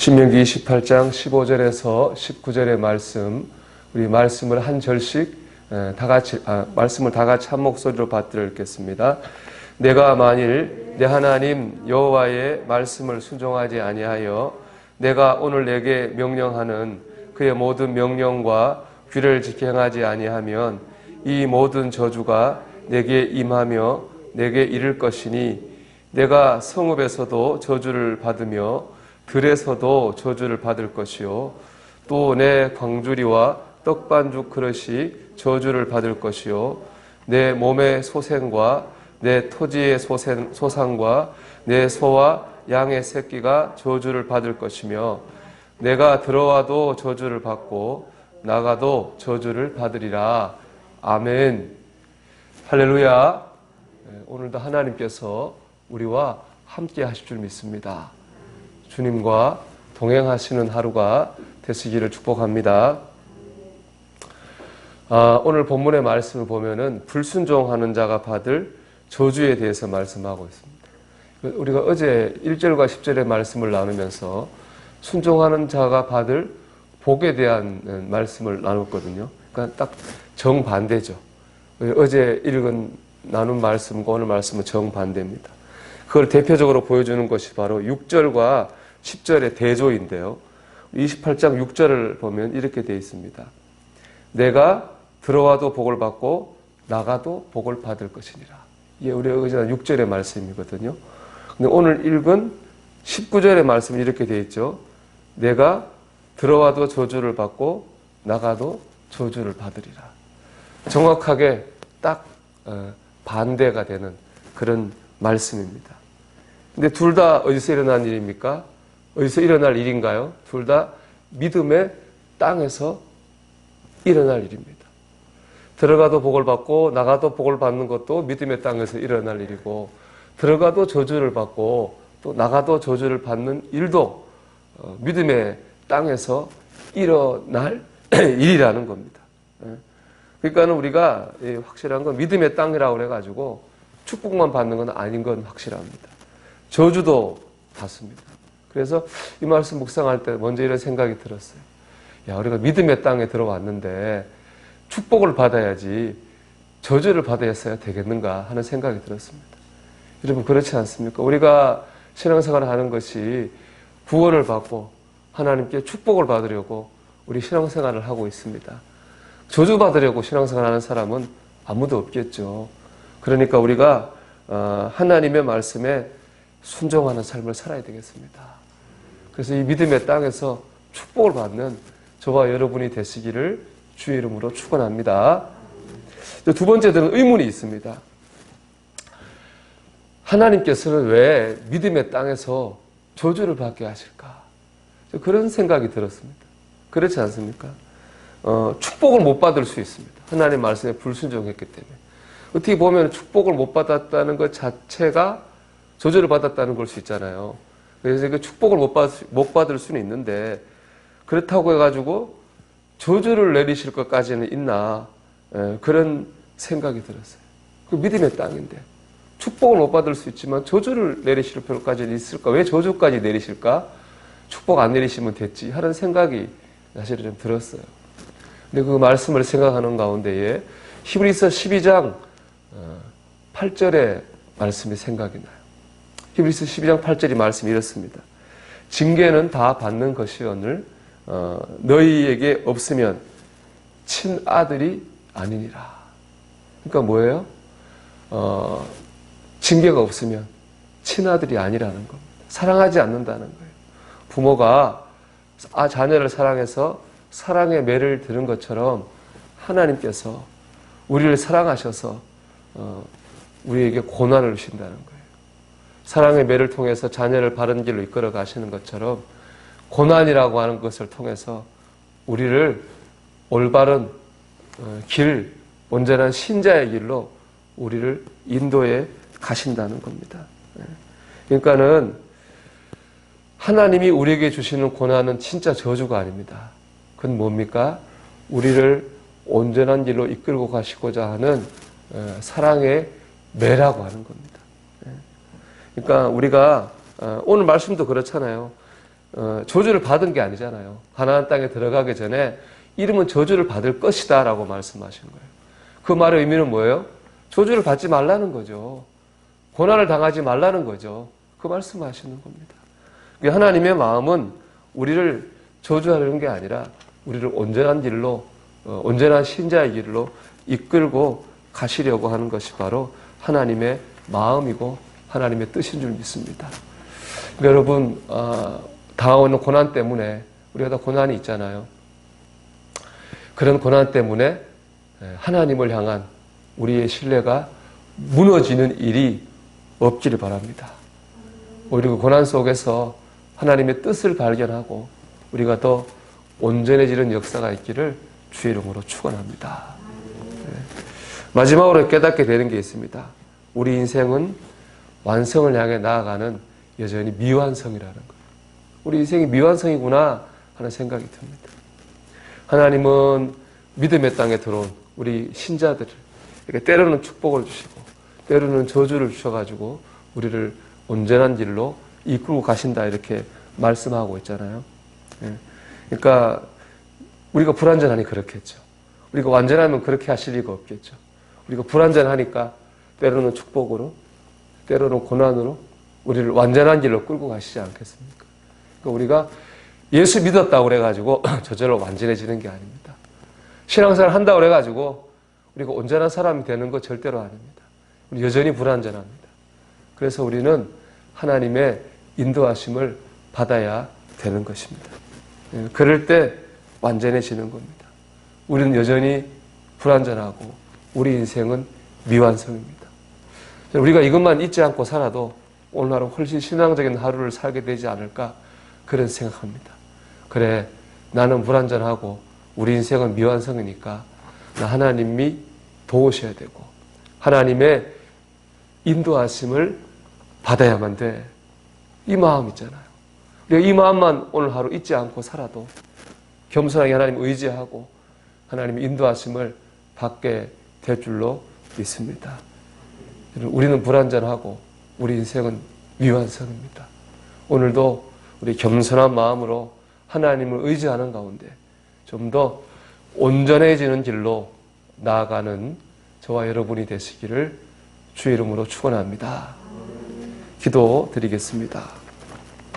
신명기 28장 15절에서 19절의 말씀, 우리 말씀을 한 절씩 말씀을 다 같이 한 목소리로 받들어 읽겠습니다. 내가 만일 내 하나님 여호와의 말씀을 순종하지 아니하여 내가 오늘 내게 명령하는 그의 모든 명령과 규례를 지켜 행하지 아니하면 이 모든 저주가 내게 임하며 내게 이를 것이니 내가 성읍에서도 저주를 받으며 들에서도 저주를 받을 것이요 또 내 광주리와 떡반죽 그릇이 저주를 받을 것이요 내 몸의 소생과 내 토지의 소산과 내 소와 양의 새끼가 저주를 받을 것이며 내가 들어와도 저주를 받고 나가도 저주를 받으리라. 아멘. 할렐루야. 오늘도 하나님께서 우리와 함께 하실 줄 믿습니다. 주님과 동행하시는 하루가 되시기를 축복합니다. 오늘 본문의 말씀을 보면은 불순종하는 자가 받을 저주에 대해서 말씀하고 있습니다. 우리가 어제 1절과 10절의 말씀을 나누면서 순종하는 자가 받을 복에 대한 말씀을 나눴거든요. 그러니까 딱 정반대죠. 어제 나눈 말씀과 오늘 말씀은 정반대입니다. 그걸 대표적으로 보여주는 것이 바로 6절과 10절의 대조인데요. 28장 6절을 보면 이렇게 되어 있습니다. 내가 들어와도 복을 받고 나가도 복을 받을 것이니라. 이게 우리가 어제 6절의 말씀이거든요. 근데 오늘 읽은 19절의 말씀이 이렇게 되어 있죠. 내가 들어와도 저주를 받고 나가도 저주를 받으리라. 정확하게 딱 반대가 되는 그런 말씀입니다. 근데 둘 다 어디서 일어난 일입니까? 어디서 일어날 일인가요? 둘 다 믿음의 땅에서 일어날 일입니다. 들어가도 복을 받고 나가도 복을 받는 것도 믿음의 땅에서 일어날 일이고 들어가도 저주를 받고 또 나가도 저주를 받는 일도 믿음의 땅에서 일어날 일이라는 겁니다. 그러니까 우리가 확실한 건 믿음의 땅이라고 그래가지고 축복만 받는 건 아닌 건 확실합니다. 저주도 받습니다. 그래서 이 말씀 묵상할 때 먼저 이런 생각이 들었어요. 야, 우리가 믿음의 땅에 들어왔는데 축복을 받아야지 저주를 받아야 되겠는가 하는 생각이 들었습니다. 여러분 그렇지 않습니까? 우리가 신앙생활을 하는 것이 구원을 받고 하나님께 축복을 받으려고 우리 신앙생활을 하고 있습니다. 저주 받으려고 신앙생활 하는 사람은 아무도 없겠죠. 그러니까 우리가 하나님의 말씀에 순종하는 삶을 살아야 되겠습니다. 그래서 이 믿음의 땅에서 축복을 받는 저와 여러분이 되시기를 주의 이름으로 축원합니다. 두 번째는 의문이 있습니다. 하나님께서는 왜 믿음의 땅에서 저주를 받게 하실까? 그런 생각이 들었습니다. 그렇지 않습니까? 축복을 못 받을 수 있습니다. 하나님 말씀에 불순종했기 때문에. 어떻게 보면 축복을 못 받았다는 것 자체가 저주를 받았다는 걸 수 있잖아요. 그래서 그 축복을 못 받을 수는 있는데 그렇다고 해가지고 저주를 내리실 것까지는 있나 그런 생각이 들었어요. 그 믿음의 땅인데 축복을 못 받을 수 있지만 저주를 내리실 필요까지는 있을까? 왜 저주까지 내리실까? 축복 안 내리시면 됐지 하는 생각이 사실은 좀 들었어요. 근데 그 말씀을 생각하는 가운데에 히브리서 12장 8절의 말씀이 생각이 나요. 히브리서 12장 8절의 말씀이 이렇습니다. 징계는 다 받는 것이오늘 너희에게 없으면 친아들이 아니니라. 그러니까 뭐예요? 징계가 없으면 친아들이 아니라는 겁니다. 사랑하지 않는다는 거예요. 부모가 자녀를 사랑해서 사랑의 매를 드는 것처럼 하나님께서 우리를 사랑하셔서 우리에게 고난을 주신다는 거예요. 사랑의 매를 통해서 자녀를 바른 길로 이끌어 가시는 것처럼 고난이라고 하는 것을 통해서 우리를 올바른 길, 온전한 신자의 길로 우리를 인도해 가신다는 겁니다. 그러니까는 하나님이 우리에게 주시는 고난은 진짜 저주가 아닙니다. 그건 뭡니까? 우리를 온전한 길로 이끌고 가시고자 하는 사랑의 매라고 하는 겁니다. 그러니까 우리가 오늘 말씀도 그렇잖아요. 저주를 받은 게 아니잖아요. 가나안 땅에 들어가기 전에 이름은 저주를 받을 것이다 라고 말씀하신 거예요. 그 말의 의미는 뭐예요? 저주를 받지 말라는 거죠. 고난을 당하지 말라는 거죠. 그 말씀하시는 겁니다. 하나님의 마음은 우리를 저주하려는 게 아니라 우리를 온전한 길로, 온전한 신자의 길로 이끌고 가시려고 하는 것이 바로 하나님의 마음이고 하나님의 뜻인 줄 믿습니다. 여러분, 당하는 고난 때문에 우리가 다 고난이 있잖아요. 그런 고난 때문에 하나님을 향한 우리의 신뢰가 무너지는 일이 없기를 바랍니다. 오히려 그 고난 속에서 하나님의 뜻을 발견하고 우리가 더 온전해지는 역사가 있기를 주의 이름으로 축원합니다. 마지막으로 깨닫게 되는 게 있습니다. 우리 인생은 완성을 향해 나아가는 여전히 미완성이라는 거예요. 우리 인생이 미완성이구나 하는 생각이 듭니다. 하나님은 믿음의 땅에 들어온 우리 신자들을 이렇게 때로는 축복을 주시고 때로는 저주를 주셔가지고 우리를 온전한 길로 이끌고 가신다 이렇게 말씀하고 있잖아요. 그러니까 우리가 불완전하니 그렇겠죠. 우리가 완전하면 그렇게 하실 리가 없겠죠. 우리가 불완전하니까 때로는 축복으로 때로는 고난으로 우리를 완전한 길로 끌고 가시지 않겠습니까? 그러니까 우리가 예수 믿었다고 그래가지고 저절로 완전해지는 게 아닙니다. 신앙생활 한다고 그래가지고 우리가 온전한 사람이 되는 거 절대로 아닙니다. 우리 여전히 불완전합니다. 그래서 우리는 하나님의 인도하심을 받아야 되는 것입니다. 그럴 때 완전해지는 겁니다. 우리는 여전히 불완전하고 우리 인생은 미완성입니다. 우리가 이것만 잊지 않고 살아도 오늘 하루 훨씬 신앙적인 하루를 살게 되지 않을까 그런 생각합니다. 그래, 나는 불완전하고 우리 인생은 미완성이니까 나 하나님이 도우셔야 되고 하나님의 인도하심을 받아야만 돼. 이 마음 있잖아요. 우리가 이 마음만 오늘 하루 잊지 않고 살아도 겸손하게 하나님 의지하고 하나님의 인도하심을 받게 될 줄로 믿습니다. 우리는 불완전하고 우리 인생은 미완성입니다. 오늘도 우리 겸손한 마음으로 하나님을 의지하는 가운데 좀 더 온전해지는 길로 나아가는 저와 여러분이 되시기를 주의 이름으로 축원합니다. 기도 드리겠습니다.